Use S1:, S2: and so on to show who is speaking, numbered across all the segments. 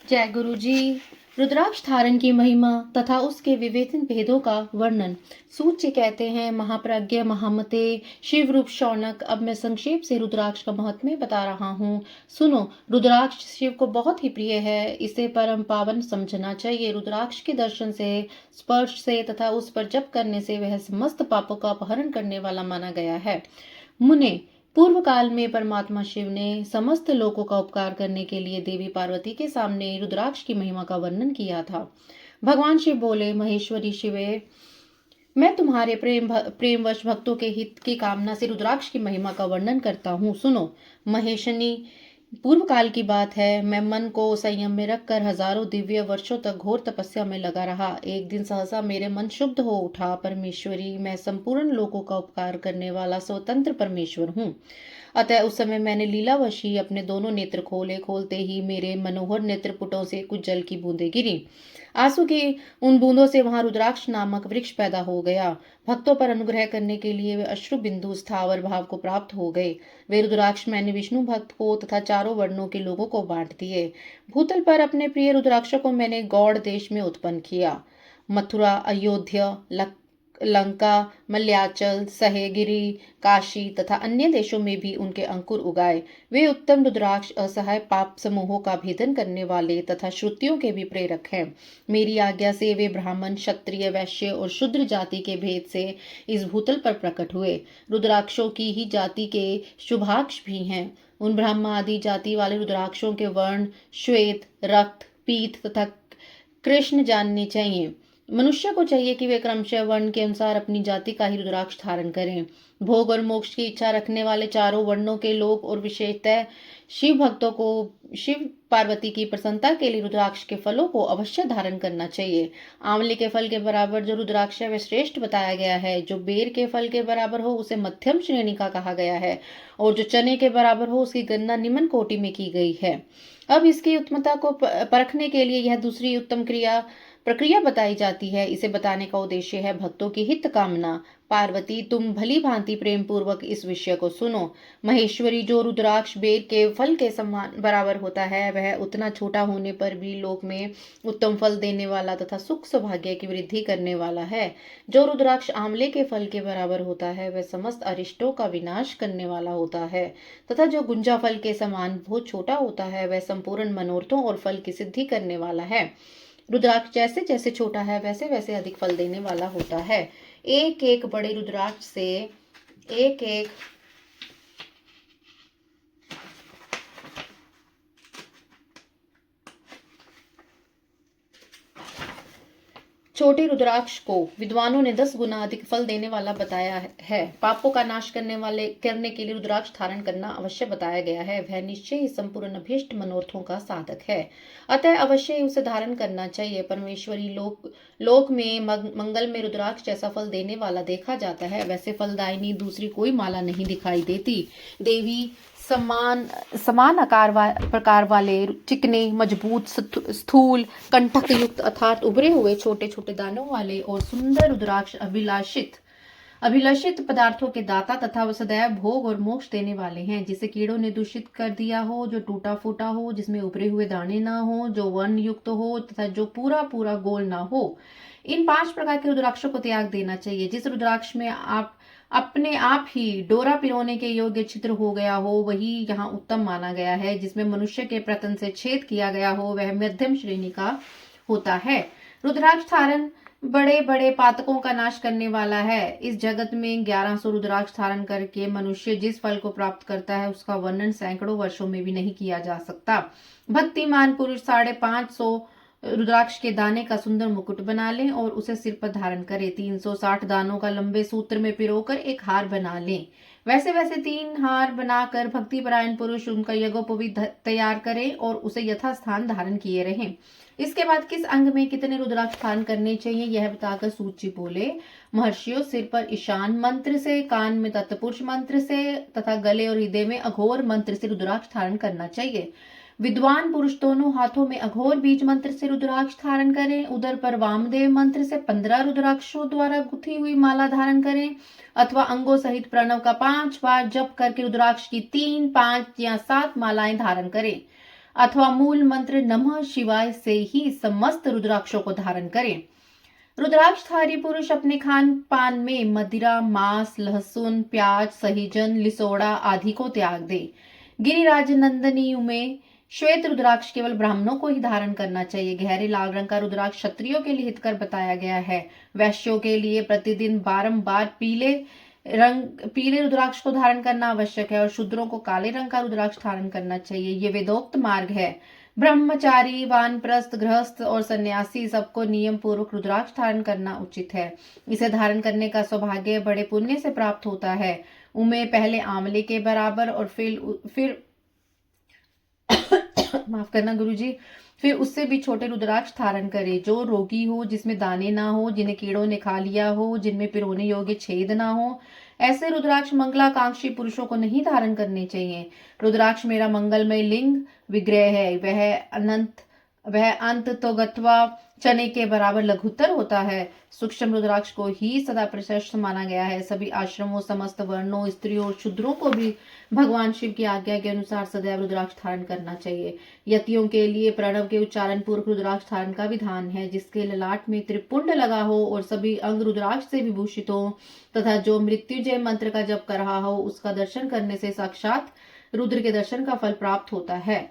S1: जय गुरु जी। रुद्राक्ष धारण की महिमा तथा उसके विभिन्न भेदों का वर्णन। सूत जी कहते हैं, महाप्रज्ञ महामते शिव रूप शौनक। अब मैं संक्षेप से रुद्राक्ष का महत्व बता रहा हूँ। सुनो, रुद्राक्ष शिव को बहुत ही प्रिय है। इसे परम पावन समझना चाहिए। रुद्राक्ष के दर्शन से, स्पर्श से तथा उस पर जप करने से वह समस्त पापों का अपहरण करने वाला माना गया है। मुने, पूर्व काल में परमात्मा शिव ने समस्त लोगों का उपकार करने के लिए देवी पार्वती के सामने रुद्राक्ष की महिमा का वर्णन किया था। भगवान शिव बोले, महेश्वरी शिवे, मैं तुम्हारे प्रेमवश भक्तों के हित की कामना से रुद्राक्ष की महिमा का वर्णन करता हूँ। सुनो महेशनी, पूर्व काल की बात है। मैं मन को संयम में रखकर हजारों दिव्य वर्षों तक घोर तपस्या में लगा रहा। एक दिन सहसा मेरे मन शुद्ध हो उठा। परमेश्वरी, मैं संपूर्ण लोगों का उपकार करने वाला स्वतंत्र परमेश्वर हूँ। अतः उस समय मैंने लीलावशी अपने दोनों नेत्र खोले। खोलते ही मेरे मनोहर नेत्रपुटों से कुछ जल की बूंदें गिरी। आंसू की उन बूंदों से वहां रुद्राक्ष नामक वृक्ष पैदा हो गया। भक्तों पर अनुग्रह करने के लिए वे अश्रु बिंदु स्थावर भाव को प्राप्त हो गए। वे रुद्राक्ष मैंने विष्णु भक्त को तथा चारों वर्णों के लोगों को बांट दिए। भूतल पर अपने प्रिय रुद्राक्षों को मैंने गौड़ देश में उत्पन्न किया। मथुरा, अयोध्या, लंका, मल्याचल, सहेगिरी, काशी तथा अन्य देशों में भी उनके अंकुर उगाए। वे उत्तम रुद्राक्ष असहाय पाप समूहों का भेदन करने वाले तथा श्रुतियों के भी प्रेरक हैं। मेरी आज्ञा से वे ब्राह्मण, क्षत्रिय, वैश्य और शूद्र जाति के भेद से इस भूतल पर प्रकट हुए। रुद्राक्षों की ही जाति के शुभाक्ष भी हैं। उन ब्रह्मा आदि जाति वाले रुद्राक्षों के वर्ण श्वेत, रक्त, पीत तथा कृष्ण जानने चाहिए। मनुष्य को चाहिए कि वे क्रमशः वर्ण के अनुसार अपनी जाति का ही रुद्राक्ष धारण करें। भोग और मोक्ष की इच्छा रखने वाले चारों वर्णों के लोग और विशेषतः शिव भक्तों को शिव पार्वती की प्रसन्नता के लिए रुद्राक्ष के फलों को अवश्य धारण करना चाहिए। आंवले के फल के बराबर जो रुद्राक्ष है वह श्रेष्ठ बताया गया है। जो बेर के फल के बराबर हो उसे मध्यम श्रेणी का कहा गया है, और जो चने के बराबर हो उसकी गणना निम्न कोटि में की गई है। अब इसकी उत्तमता को परखने के लिए यह दूसरी उत्तम प्रक्रिया बताई जाती है। इसे बताने का उद्देश्य है भक्तों की हित कामना। पार्वती, तुम भली भांति प्रेम पूर्वक इस विषय को सुनो। महेश्वरी, जो रुद्राक्ष बेर के फल के समान बराबर होता है वह उतना छोटा होने पर भी लोक में उत्तम फल देने वाला तथा सुख सौभाग्य की वृद्धि करने वाला है। जो रुद्राक्ष आंवले के फल के बराबर होता है वह समस्त अरिष्टों का विनाश करने वाला होता है, तथा जो गुंजा फल के समान बहुत छोटा होता है वह संपूर्ण मनोरथों और फल की सिद्धि करने वाला है। रुद्राक्ष जैसे जैसे छोटा है वैसे वैसे अधिक फल देने वाला होता है। एक एक बड़े रुद्राक्ष से एक एक छोटे रुद्राक्ष को विद्वानों ने 10 गुना अधिक फल देने वाला बताया है। पापों का नाश करने के लिए रुद्राक्ष धारण करना अवश्य बताया गया है। वह निश्चय ही संपूर्ण अभीष्ट मनोरथों का साधक है, अतः अवश्य ही उसे धारण करना चाहिए। परमेश्वरी लोक में मंगल में रुद्राक्ष जैसा फल देने वाला देखा जाता है, वैसे फलदायिनी दूसरी कोई माला नहीं दिखाई देती। देवी समान प्रकार वाले चिकने, मजबूत, स्थूल, कंटक युक्त अर्थात उभरे हुए छोटे छोटे दानों वाले और सुंदर रुद्राक्ष अभिलषित पदार्थों के दाता तथा वह सदैव भोग और मोक्ष देने वाले हैं। जिसे कीड़ों ने दूषित कर दिया हो, जो टूटा फूटा हो, जिसमें उभरे हुए दाने ना हो, जो वर्ण युक्त हो तथा जो पूरा पूरा गोल ना हो, इन 5 प्रकार के रुद्राक्षों को त्याग देना चाहिए। जिस रुद्राक्ष में आप अपने आप ही डोरा पिरोने के योग्य छिद्र हो गया हो वही यहाँ उत्तम माना गया है। जिसमें मनुष्य के प्रतन से छेद किया गया हो वह मध्यम श्रेणी का होता है। रुद्राक्ष धारण बड़े बड़े पातकों का नाश करने वाला है। इस जगत में 1100 रुद्राक्ष धारण करके मनुष्य जिस फल को प्राप्त करता है उसका वर्णन सैकड़ों वर्षों में भी नहीं किया जा सकता। भक्तिमान पुरुष 550 रुद्राक्ष के दाने का सुंदर मुकुट बना लें और उसे सिर पर धारण करें। 360 दानों का लंबे सूत्र में पिरोकर एक हार बना लें। वैसे वैसे 3 हार बनाकर भक्तिपरायण पुरुष उनका यज्ञोपवीत तैयार करें और उसे यथास्थान धारण किए रहें। इसके बाद किस अंग में कितने रुद्राक्ष धारण करने चाहिए यह बताकर सूत जी बोले, महर्षियों, सिर पर ईशान मंत्र से, कान में तत्पुरुष मंत्र से तथा गले और हृदय में अघोर मंत्र से रुद्राक्ष धारण करना चाहिए। विद्वान पुरुष दोनों हाथों में अघोर बीज मंत्र से रुद्राक्ष धारण करें। उदर पर वामदेव मंत्र से 15 रुद्राक्षों द्वारा गुथी हुई माला धारण करें, अथवा अंगों सहित प्रणव का 5 बार जप करके रुद्राक्ष की 3, 5 या 7 मालाएं धारण करें। अथवा मूल मंत्र नमः शिवाय से ही समस्त रुद्राक्षों को धारण करें। रुद्राक्षधारी पुरुष अपने खान पान में मदिरा, मांस, लहसुन, प्याज, सहीजन, लिसोड़ा आदि को त्याग दे। गिरिराज नंदनी में श्वेत रुद्राक्ष केवल ब्राह्मणों को ही धारण करना चाहिए। गहरे लाल रंग का रुद्राक्ष क्षत्रियों के लिए हितकर बताया गया है। वैश्यों के लिए प्रतिदिन बारंबार पीले रुद्राक्ष को धारण करना आवश्यक है और शूद्रों को काले रंग का रुद्राक्ष धारण करना चाहिए। ये वेदोक्त मार्ग है। ब्रह्मचारी, वानप्रस्थ, गृहस्थ और सन्यासी सबको नियम पूर्वक रुद्राक्ष धारण करना उचित है। इसे धारण करने का सौभाग्य बड़े पुण्य से प्राप्त होता है। उमें पहले आंवले के बराबर और फिर माफ करना गुरुजी, फिर उससे भी छोटे रुद्राक्ष धारण करे। जो रोगी हो, जिसमें दाने ना हो, जिन्हें कीड़ों ने खा लिया हो, जिनमें पिरोने योग्य छेद ना हो, ऐसे रुद्राक्ष मंगलाकांक्षी पुरुषों को नहीं धारण करने चाहिए। रुद्राक्ष मेरा मंगलमय लिंग विग्रह है। वह अंत तो गत्वा चने के बराबर लघुत्तर होता है। सूक्ष्म रुद्राक्ष को ही सदा प्रशस्त माना गया है। सभी आश्रमों, समस्त वर्णों, स्त्रियों और शूद्रों को भी भगवान शिव की आज्ञा के अनुसार सदैव रुद्राक्ष धारण करना चाहिए। यतियों के लिए प्रणव के उच्चारण पूर्वक रुद्राक्ष धारण का विधान है। जिसके ललाट में त्रिपुंड लगा हो और सभी अंग रुद्राक्ष से विभूषित हो तथा जो मृत्युंजय मंत्र का जप कर रहा हो, उसका दर्शन करने से साक्षात रुद्र के दर्शन का फल प्राप्त होता है।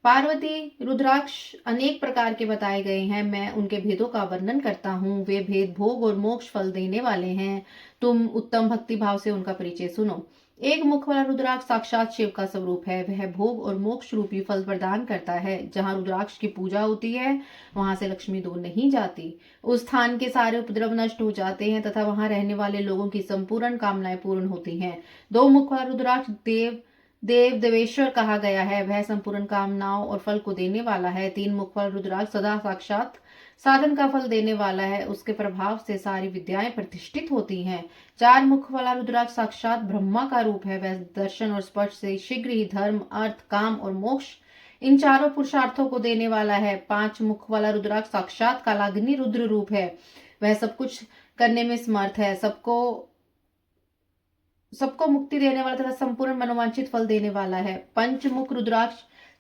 S1: पार्वती, रुद्राक्ष अनेक प्रकार के बताए गए हैं। मैं उनके भेदों का वर्णन करता हूँ। वे भेद भोग और मोक्ष फल देने वाले हैं। तुम उत्तम भक्ति भाव से उनका परिचय सुनो। एक मुख वाला रुद्राक्ष साक्षात शिव का स्वरूप है। वह भोग और मोक्ष रूपी फल प्रदान करता है। जहाँ रुद्राक्ष की पूजा होती है, वहां से लक्ष्मी दूर नहीं जाती। उस स्थान के सारे उपद्रव नष्ट हो जाते हैं तथा वहां रहने वाले लोगों की संपूर्ण कामनाएं पूर्ण होती हैं। दो मुख वाला रुद्राक्ष देवेश्वर कहा गया है। वह संपूर्ण कामनाओं और फल को देने वाला है। तीन मुख वाला रुद्राक्ष सदा साक्षात साधन का फल देने वाला है। उसके प्रभाव से सारी विद्याएं प्रतिष्ठित होती हैं। चार मुख वाला रुद्राक्ष साक्षात ब्रह्मा का रूप है। वह दर्शन और स्पर्श से शीघ्र ही धर्म, अर्थ, काम और मोक्ष इन चारों पुरुषार्थों को देने वाला है। पांच मुख वाला रुद्राक्ष साक्षात कालाग्नि रुद्र रूप है। वह सब कुछ करने में समर्थ है। सबको मुक्ति देने वाला तथा संपूर्ण मनोवांछित फल देने वाला है। पंचमुख रुद्राक्ष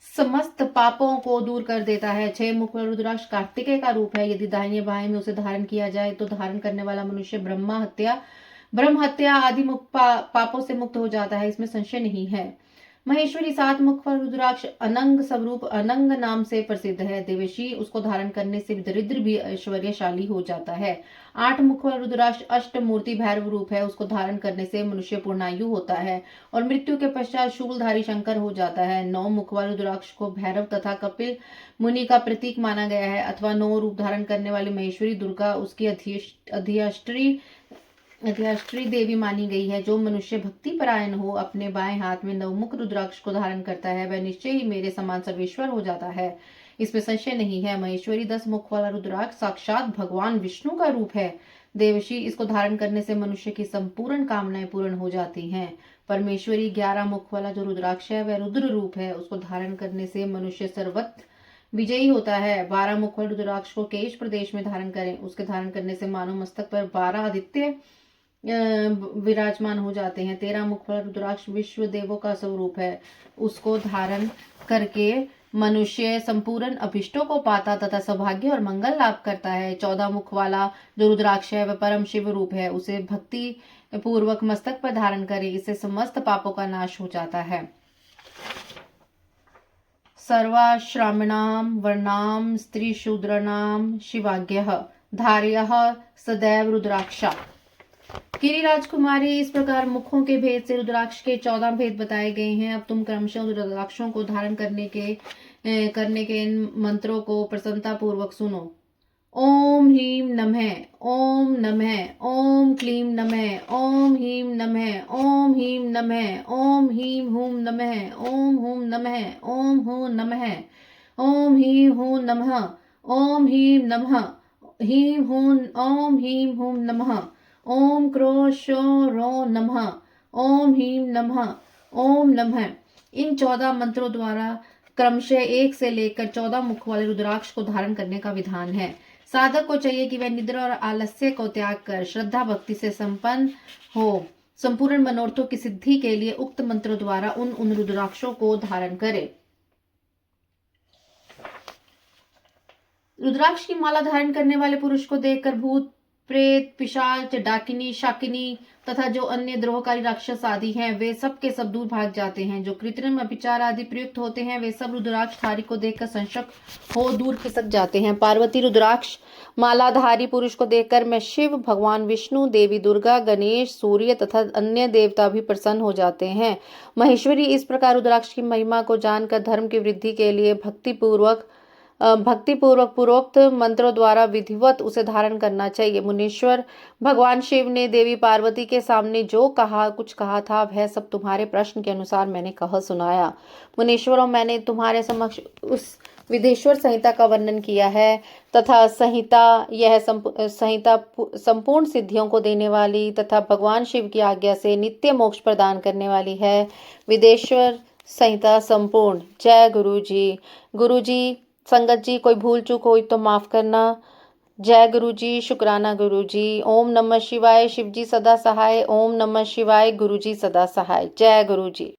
S1: समस्त पापों को दूर कर देता है। छह मुख रुद्राक्ष कार्तिकेय का रूप है। यदि दाहिने बाएं में उसे धारण किया जाए तो धारण करने वाला मनुष्य ब्रह्म हत्या आदि पापों से मुक्त हो जाता है। इसमें संशय नहीं है। महेश्वरी सात मुख रुद्राक्ष अनंग स्वरूप अनंग नाम से प्रसिद्ध है। देवशी उसको धारण करने से दरिद्र भी ऐश्वर्यशाली हो जाता है। आठ मुख रुद्राक्ष अष्ट मूर्ति भैरव रूप है। उसको धारण करने से मनुष्य पूर्णायु होता है और मृत्यु के पश्चात शूलधारी शंकर हो जाता है। नौ मुख रुद्राक्ष को भैरव तथा कपिल मुनि का प्रतीक माना गया है। अथवा नौ रूप धारण करने वाली महेश्वरी दुर्गा उसकी अधिष्ठी देवी मानी गई है। जो मनुष्य भक्ति परायण हो, अपने बाएं हाथ में नवमुख रुद्राक्ष को धारण करता है, वह निश्चय ही मेरे समान सर्वेश्वर हो जाता है। इसमें संशय नहीं है। महेश्वरी 10 मुख वाला रुद्राक्ष साक्षात भगवान विष्णु का रूप है। देवशी इसको धारण करने से मनुष्य की संपूर्ण कामनाएं पूर्ण हो जाती हैं। परमेश्वरी 11 मुख वाला जो रुद्राक्ष है, वह रुद्र रूप है। उसको धारण करने से मनुष्य सर्वत्र विजयी होता है। 12 मुख वाले रुद्राक्ष को केश प्रदेश में धारण करें। उसके धारण करने से मानव मस्तक पर 12 आदित्य विराजमान हो जाते हैं। 13 मुख वाला रुद्राक्ष विश्व देवों का स्वरूप है। उसको धारण करके मनुष्य संपूर्ण अभिष्टों को पाता तथा सौभाग्य और मंगल लाभ करता है। 14 मुख वाला जो रुद्राक्ष है, वह परम शिव रूप है। उसे भक्ति पूर्वक मस्तक पर धारण करे। इससे समस्त पापों का नाश हो जाता है। सर्वाश्रामणाम वर्णाम स्त्री शूद्रनाम शिवाज्ञः धार्यः सदैव रुद्राक्षा। गिरिराज कुमारी, इस प्रकार मुखों के भेद से रुद्राक्ष के 14 भेद बताए गए हैं। अब तुम क्रमशः रुद्राक्षों को धारण करने के इन मंत्रों को प्रसन्नता पूर्वक सुनो। ओम ह्रीम नमः, ओम नमः, ओम क्लीम नमः, ओम ह्रीम नमः, ओम ह्रीम नमः, ओम ह्रीम हूम नमः, ओम हूम नमः, ओम हूं नमः, ओम ह्रीम हूं नमः, ओम ह्रीम नमः, ह्रीम हूं, ओम ह्रीम हूम नमः, ओम क्रोशो रो नमः, ओम ह्रीम नमः, ओम नमः। इन 14 मंत्रों द्वारा क्रमशः 1 से लेकर 14 मुख वाले रुद्राक्ष को धारण करने का विधान है। साधक को चाहिए कि वह निद्रा और आलस्य को त्याग कर श्रद्धा भक्ति से संपन्न हो। संपूर्ण मनोरथों की सिद्धि के लिए उक्त मंत्रों द्वारा उन रुद्राक्षों को धारण करे। रुद्राक्ष की माला धारण करने वाले पुरुष को देखकर भूत प्रेत पिशाच डाकिनी शाकिनी तथा जो अन्य द्रोहकारी राक्षस आदि हैं वे सब के सब दूर भाग जाते हैं। जो कृत्रिम अभिचार आदि प्रयुक्त होते हैं वे सब रुद्राक्षधारी को देखकर संशक हो दूर खिसक जाते हैं। पार्वती रुद्राक्ष मालाधारी पुरुष को देखकर मैं शिव भगवान विष्णु देवी दुर्गा गणेश सूर्य तथा अन्य देवता भी प्रसन्न हो जाते हैं। महेश्वरी इस प्रकार रुद्राक्ष की महिमा को जानकर धर्म की वृद्धि के लिए भक्तिपूर्वक पूर्वोक्त मंत्रों द्वारा विधिवत उसे धारण करना चाहिए। मुनीश्वर भगवान शिव ने देवी पार्वती के सामने जो कुछ कहा था वह सब तुम्हारे प्रश्न के अनुसार मैंने कह सुनाया। मुनीश्वरों, मैंने तुम्हारे समक्ष उस विदेश्वर संहिता का वर्णन किया है तथा यह संहिता संपूर्ण सिद्धियों को देने वाली तथा भगवान शिव की आज्ञा से नित्य मोक्ष प्रदान करने वाली है। विदेश्वर संहिता संपूर्ण। जय गुरु जी। गुरु जी, संगत जी, कोई भूल चूक हुई तो माफ करना। जय गुरु जी। शुक्राना गुरु जी। ओम नमः शिवाय। शिव जी सदा सहाय। ओम नमः शिवाय। गुरु जी सदा सहाय। जय गुरु जी।